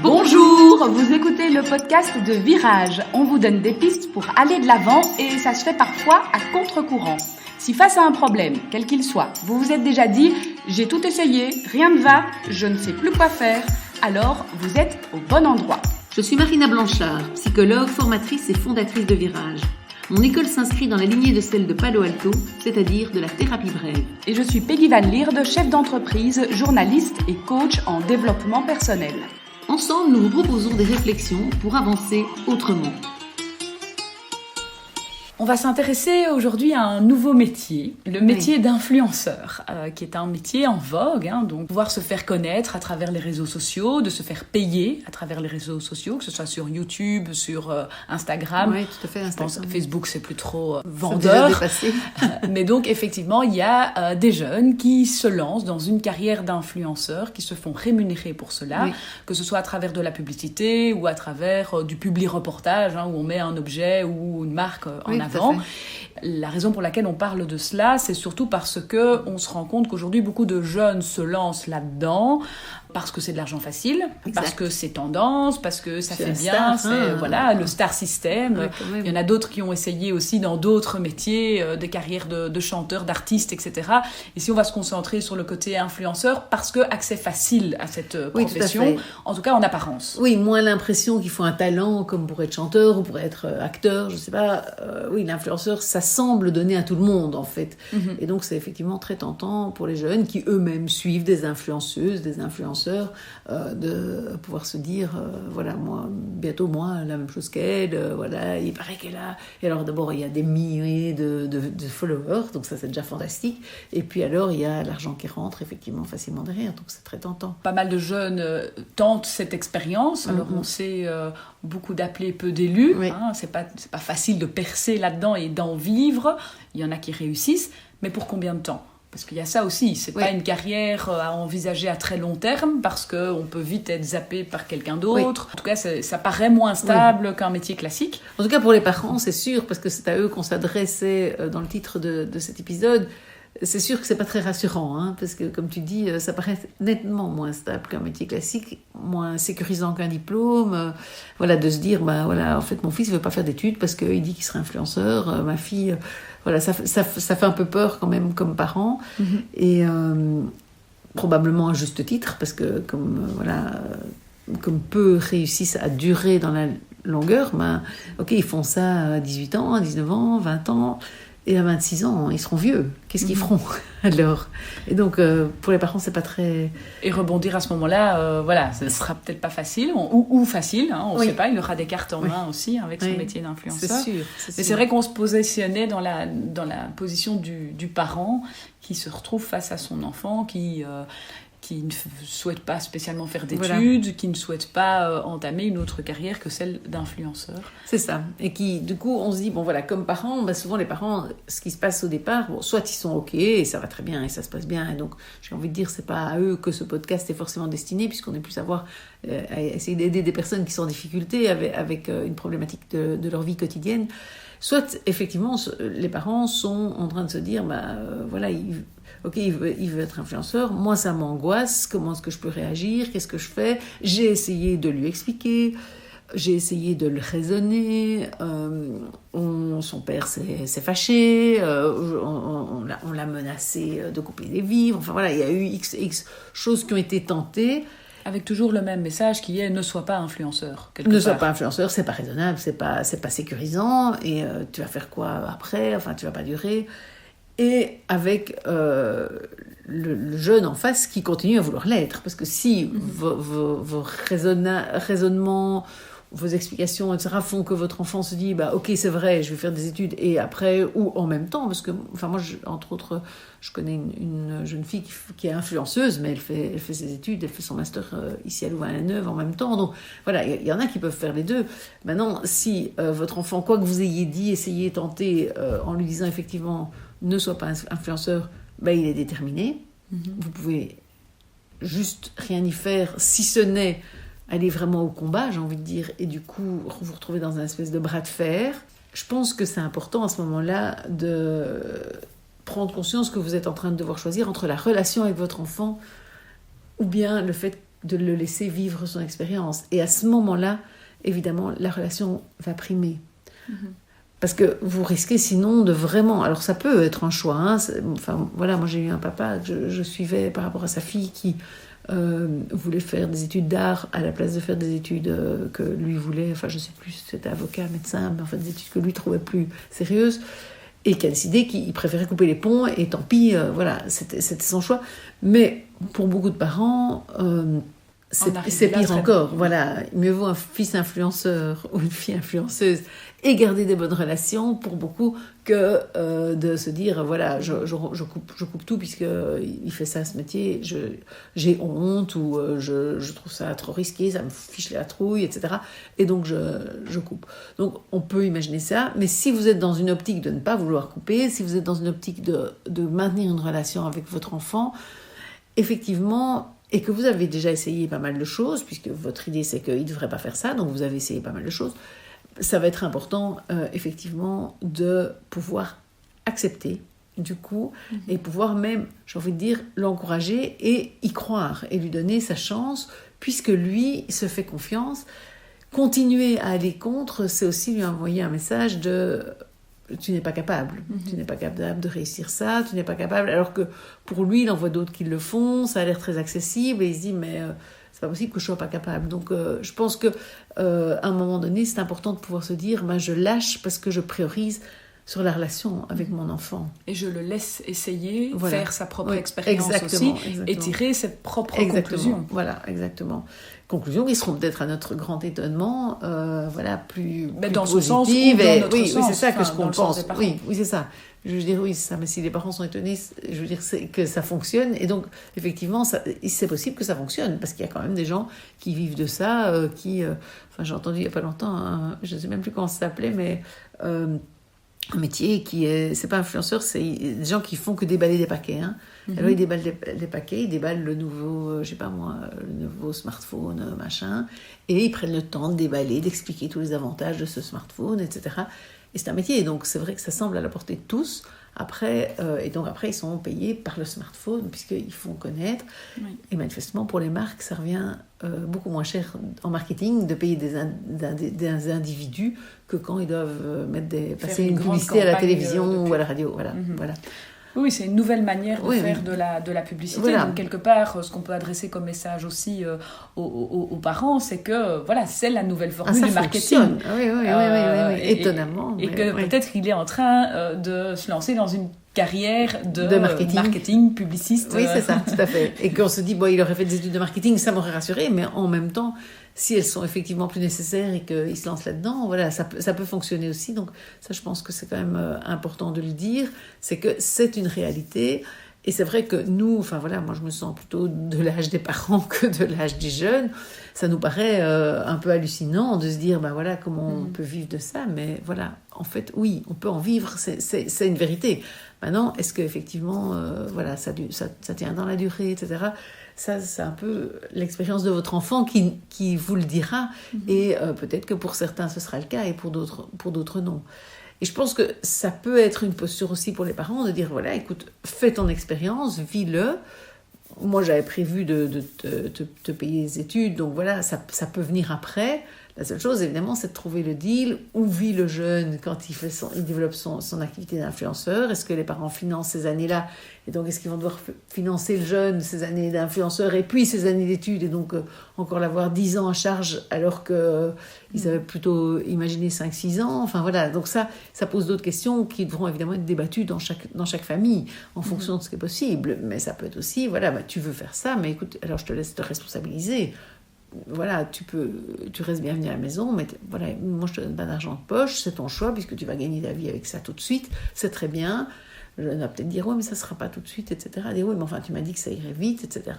Bonjour, vous écoutez le podcast de Virage. On vous donne des pistes pour aller de l'avant et ça se fait parfois à contre-courant. Si face à un problème, quel qu'il soit, vous vous êtes déjà dit « j'ai tout essayé, rien ne va, je ne sais plus quoi faire », alors vous êtes au bon endroit. Je suis Marina Blanchard, psychologue, formatrice et fondatrice de Virage. Mon école s'inscrit dans la lignée de celle de Palo Alto, c'est-à-dire de la thérapie brève. Et je suis Peggy Van Lierde, chef d'entreprise, journaliste et coach en développement personnel. Ensemble, nous vous proposons des réflexions pour avancer autrement. On va s'intéresser aujourd'hui à un nouveau métier, le métier d'influenceur, qui est un métier en vogue, donc pouvoir se faire connaître à travers les réseaux sociaux, de se faire payer à travers les réseaux sociaux, que ce soit sur YouTube, sur Instagram. Oui, tout à fait, Instagram. Je pense Facebook, c'est plus trop vendeur. Dépassé. Mais donc, effectivement, il y a des jeunes qui se lancent dans une carrière d'influenceur, qui se font rémunérer pour cela, que ce soit à travers de la publicité ou à travers du publi-reportage, où on met un objet ou une marque en avant. La raison pour laquelle on parle de cela, c'est surtout parce que on se rend compte qu'aujourd'hui, beaucoup de jeunes se lancent là-dedans parce que c'est de l'argent facile, parce que c'est tendance, parce que ça fait bien, le star system. Il y en a d'autres qui ont essayé aussi dans d'autres métiers, des carrières de chanteurs, d'artistes, etc. Et si on va se concentrer sur le côté influenceur, parce que accès facile à cette profession, en tout cas en apparence. Oui, moins l'impression qu'il faut un talent comme pour être chanteur ou pour être acteur, je sais pas. L'influenceur, ça semble donner à tout le monde, en fait. Et donc, c'est effectivement très tentant pour les jeunes qui eux-mêmes suivent des influenceuses, des influenceurs, de pouvoir se dire, bientôt moi, la même chose qu'elle, il paraît qu'elle a... Et alors, d'abord, il y a des milliers de followers, donc ça, c'est déjà fantastique. Et puis alors, il y a l'argent qui rentre, effectivement, facilement derrière, donc c'est très tentant. Pas mal de jeunes tentent cette expérience. Alors, on sait beaucoup d'appelés, peu d'élus. C'est pas facile de percer là-dedans et d'en vivre. Il y en a qui réussissent, mais pour combien de temps ? Parce qu'il y a ça aussi, c'est pas une carrière à envisager à très long terme, parce qu'on peut vite être zappé par quelqu'un d'autre. En tout cas, ça paraît moins stable qu'un métier classique. En tout cas, pour les parents, c'est sûr, parce que c'est à eux qu'on s'adressait dans le titre de cet épisode. C'est sûr que c'est pas très rassurant, parce que, comme tu dis, ça paraît nettement moins stable qu'un métier classique, moins sécurisant qu'un diplôme. De se dire, en fait, mon fils veut pas faire d'études parce qu'il dit qu'il sera influenceur, ma fille... ça fait un peu peur quand même comme parent. Et probablement à juste titre, parce que comme peu réussissent à durer dans la longueur, ils font ça à 18 ans, à 19 ans, 20 ans... Et à 26 ans, ils seront vieux. Qu'est-ce qu'ils feront alors ? Et donc, pour les parents, c'est pas très... Et rebondir à ce moment-là, ce sera peut-être pas facile, ou facile, on ne sait pas, il aura des cartes en main aussi avec son métier d'influenceur. C'est sûr. Mais c'est vrai qu'on se positionnait dans la position du parent qui se retrouve face à son enfant, qui ne souhaite pas spécialement faire d'études, qui ne souhaite pas entamer une autre carrière que celle d'influenceur. C'est ça. Et qui, du coup, on se dit, comme parents, souvent les parents, ce qui se passe au départ, soit ils sont OK, et ça va très bien, et ça se passe bien, et donc j'ai envie de dire, c'est pas à eux que ce podcast est forcément destiné, puisqu'on est plus à essayer d'aider des personnes qui sont en difficulté avec une problématique de leur vie quotidienne. Soit, effectivement, les parents sont en train de se dire, il veut être influenceur, moi ça m'angoisse, comment est-ce que je peux réagir, qu'est-ce que je fais ? J'ai essayé de lui expliquer, j'ai essayé de le raisonner, son père s'est fâché, on l'a menacé de couper les vivres, il y a eu X choses qui ont été tentées. Avec toujours le même message qui est « ne sois pas influenceur ». Sois pas influenceur, c'est pas raisonnable, c'est pas sécurisant, et tu vas faire quoi après ? Tu vas pas durer. Et avec le jeune en face qui continue à vouloir l'être. Parce que si vos raisonnements, vos explications, etc. font que votre enfant se dit ok, c'est vrai, je vais faire des études, et après, ou en même temps, parce que moi, entre autres, je connais une jeune fille qui est influenceuse, mais elle fait ses études, elle fait son master ici à Louvain-la-Neuve en même temps. Donc il y en a qui peuvent faire les deux. Maintenant, si votre enfant, quoi que vous ayez dit, essayez, tentez, en lui disant effectivement ne sois pas influenceur, il est déterminé. Vous pouvez juste rien y faire, si ce n'est aller vraiment au combat, j'ai envie de dire, et du coup vous retrouvez dans un espèce de bras de fer. Je pense que c'est important à ce moment-là de prendre conscience que vous êtes en train de devoir choisir entre la relation avec votre enfant ou bien le fait de le laisser vivre son expérience. Et à ce moment-là, évidemment, la relation va primer. Parce que vous risquez sinon de vraiment... Alors ça peut être un choix. Hein, enfin, voilà, moi j'ai eu un papa que je suivais par rapport à sa fille qui voulait faire des études d'art à la place de faire des études que lui voulait. Enfin, je sais plus si c'était avocat, médecin, mais en fait des études que lui trouvait plus sérieuses. Et qui a décidé qu'il préférait couper les ponts. Et tant pis, voilà, c'était son choix. Mais pour beaucoup de parents... c'est pire encore. Voilà, mieux vaut un fils influenceur ou une fille influenceuse et garder des bonnes relations pour beaucoup que de se dire voilà, je coupe tout puisque il fait ça ce métier, j'ai honte ou je trouve ça trop risqué, ça me fiche la trouille, etc. Et donc je coupe. Donc on peut imaginer ça, mais si vous êtes dans une optique de ne pas vouloir couper, si vous êtes dans une optique de maintenir une relation avec votre enfant, effectivement, et que vous avez déjà essayé pas mal de choses, puisque votre idée c'est qu'il ne devrait pas faire ça, donc vous avez essayé pas mal de choses, ça va être important, effectivement, de pouvoir accepter, du coup, et pouvoir même, j'ai envie de dire, l'encourager et y croire, et lui donner sa chance, puisque lui se fait confiance. Continuer à aller contre, c'est aussi lui envoyer un message de... Tu n'es pas capable. Tu n'es pas capable de réussir ça, tu n'es pas capable. Alors que pour lui, il en voit d'autres qui le font, ça a l'air très accessible, et il se dit, mais c'est pas possible que je sois pas capable. Donc je pense que à un moment donné, c'est important de pouvoir se dire, je lâche parce que je priorise sur la relation avec mon enfant. Et je le laisse essayer, voilà. Faire sa propre expérience aussi, et tirer ses propres conclusions. Voilà, exactement. Conclusions qui seront peut-être à notre grand étonnement, plus dans positives. Ce sens ou dans notre sens. Oui, c'est ça que ce qu'on pense. Oui, c'est ça. Je veux dire, oui, c'est ça. Mais si les parents sont étonnés, je veux dire c'est que ça fonctionne. Et donc, effectivement, c'est possible que ça fonctionne. Parce qu'il y a quand même des gens qui vivent de ça, j'ai entendu il n'y a pas longtemps, je ne sais même plus comment ça s'appelait, mais... un métier qui est... C'est pas influenceur, c'est des gens qui font que déballer des paquets. Hein. Alors, ils déballent les paquets, ils déballent le nouveau, le nouveau smartphone, machin, et ils prennent le temps de déballer, d'expliquer tous les avantages de ce smartphone, etc. Et c'est un métier, donc c'est vrai que ça semble à la portée de tous. Après, et donc après, ils sont payés par le smartphone, puisqu'ils font connaître. Oui. Et manifestement, pour les marques, ça revient beaucoup moins cher en marketing de payer des individus que quand ils doivent passer une publicité à la télévision ou à la radio. Voilà, voilà. Oui, c'est une nouvelle manière de faire de la publicité. Voilà. Donc, quelque part, ce qu'on peut adresser comme message aussi aux parents, c'est que c'est la nouvelle formule du marketing. Oui, étonnamment. Et que peut-être qu'il est en train de se lancer dans une carrière de marketing publiciste. Oui, c'est ça, tout à fait. Et qu'on se dit, il aurait fait des études de marketing, ça m'aurait rassuré, mais en même temps, si elles sont effectivement plus nécessaires et qu'il se lance là-dedans, ça peut fonctionner aussi. Donc ça, je pense que c'est quand même important de le dire, c'est que c'est une réalité. Et c'est vrai que nous, moi je me sens plutôt de l'âge des parents que de l'âge des jeunes. Ça nous paraît un peu hallucinant de se dire, comment on peut vivre de ça. Mais voilà, en fait, oui, on peut en vivre, c'est une vérité. Maintenant, est-ce qu'effectivement, ça tient dans la durée, etc. Ça, c'est un peu l'expérience de votre enfant qui vous le dira. Et peut-être que pour certains, ce sera le cas et pour d'autres, non. Et je pense que ça peut être une posture aussi pour les parents de dire, écoute, fais ton expérience, vis-le. Moi, j'avais prévu de te payer les études, donc ça peut venir après. La seule chose, évidemment, c'est de trouver le deal. Où vit le jeune quand il développe son activité d'influenceur? Est-ce que les parents financent ces années-là? Et donc, est-ce qu'ils vont devoir financer le jeune ces années d'influenceur et puis ces années d'études et donc encore l'avoir 10 ans à charge alors qu'ils avaient plutôt imaginé 5-6 ans? Donc ça pose d'autres questions qui devront évidemment être débattues dans chaque famille en fonction de ce qui est possible. Mais ça peut être aussi, tu veux faire ça, mais écoute, alors je te laisse te responsabiliser. Tu restes bienvenu à la maison, mais moi je te donne pas d'argent de poche, c'est ton choix puisque tu vas gagner ta vie avec ça tout de suite, c'est très bien. Je vais peut-être dire mais ça sera pas tout de suite, etc. Dire mais enfin tu m'as dit que ça irait vite, etc.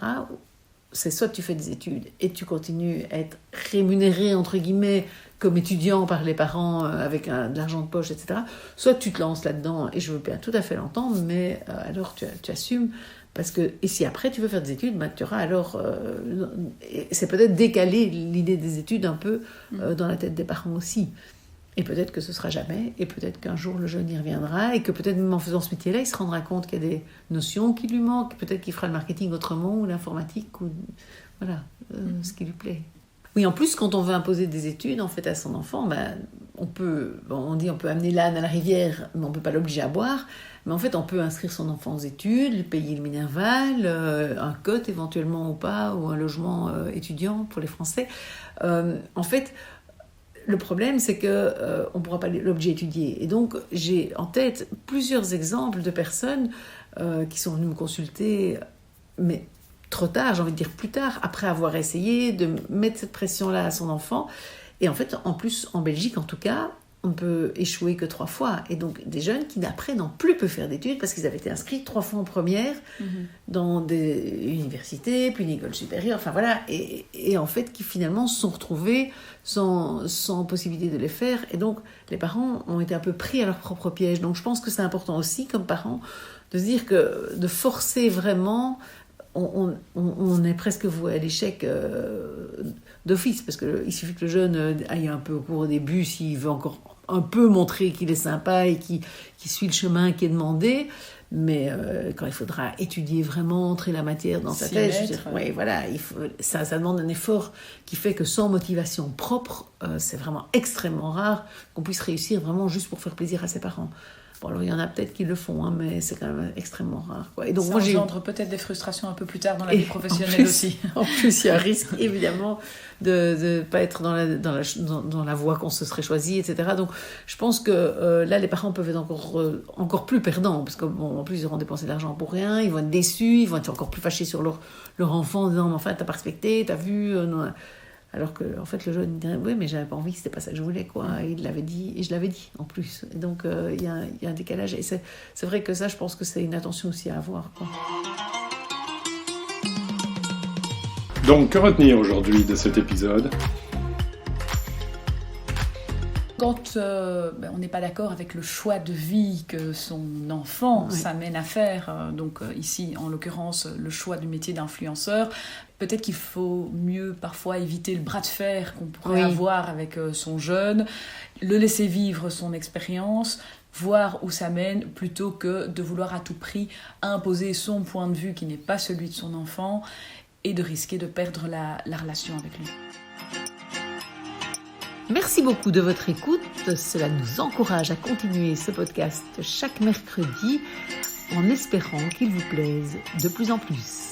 C'est soit tu fais des études et tu continues à être rémunéré entre guillemets comme étudiant par les parents avec de l'argent de poche, etc. Soit tu te lances là-dedans et je veux bien tout à fait l'entendre, mais alors tu assumes. Parce que, et si après tu veux faire des études, tu auras alors... c'est peut-être décaler l'idée des études un peu dans la tête des parents aussi. Et peut-être que ce sera jamais, et peut-être qu'un jour le jeune y reviendra, et que peut-être même en faisant ce métier-là, il se rendra compte qu'il y a des notions qui lui manquent, peut-être qu'il fera le marketing autrement, ou l'informatique, ou voilà, ce qui lui plaît. Oui, en plus, quand on veut imposer des études, en fait, à son enfant, on peut amener l'âne à la rivière, mais on ne peut pas l'obliger à boire. Mais en fait, on peut inscrire son enfant aux études, lui payer le Minerval, un cote éventuellement ou pas, ou un logement étudiant pour les Français. En fait, le problème, c'est qu'on ne pourra pas l'obliger à étudier. Et donc, j'ai en tête plusieurs exemples de personnes qui sont venues me consulter, mais trop tard, j'ai envie de dire plus tard, après avoir essayé de mettre cette pression-là à son enfant. Et en fait, en plus, en Belgique en tout cas, on ne peut échouer que 3 fois. Et donc, des jeunes qui d'après n'ont plus pu faire d'études parce qu'ils avaient été inscrits 3 fois en première dans des universités, puis une école supérieure, enfin voilà. Et en fait, qui finalement se sont retrouvés sans possibilité de les faire. Et donc, les parents ont été un peu pris à leur propre piège. Donc, je pense que c'est important aussi, comme parents, de se dire que de forcer vraiment... On est presque voué à l'échec d'office, parce qu'il suffit que le jeune aille un peu au cours au début, s'il veut encore un peu montrer qu'il est sympa et qu'il suit le chemin qui est demandé, mais quand il faudra étudier vraiment, entrer la matière dans sa tête, voilà, ça demande un effort qui fait que sans motivation propre, c'est vraiment extrêmement rare qu'on puisse réussir vraiment juste pour faire plaisir à ses parents. Bon, alors il y en a peut-être qui le font, mais c'est quand même extrêmement rare, quoi. Et donc, ça engendre peut-être des frustrations un peu plus tard dans la vie professionnelle aussi. En plus, il y a un risque, évidemment, de ne pas être dans la voie qu'on se serait choisie, etc. Donc, je pense que là, les parents peuvent être encore plus perdants, parce qu'en plus, ils auront dépensé de l'argent pour rien, ils vont être déçus, ils vont être encore plus fâchés sur leur enfant, en disant, mais enfin, t'as pas respecté, t'as vu... non. Alors que, en fait, le jeune dirait, oui, mais j'avais pas envie, c'était pas ça que je voulais, quoi. Et il l'avait dit, et je l'avais dit, en plus. Et donc, il y a un décalage. Et c'est vrai que ça, je pense que c'est une attention aussi à avoir, quoi. Donc, que retenir aujourd'hui de cet épisode ? Quand on n'est pas d'accord avec le choix de vie que son enfant s'amène à faire, donc ici, en l'occurrence, le choix du métier d'influenceur, peut-être qu'il faut mieux parfois éviter le bras de fer qu'on pourrait avoir avec son jeune, le laisser vivre son expérience, voir où ça mène, plutôt que de vouloir à tout prix imposer son point de vue qui n'est pas celui de son enfant et de risquer de perdre la relation avec lui. Merci beaucoup de votre écoute. Cela nous encourage à continuer ce podcast chaque mercredi en espérant qu'il vous plaise de plus en plus.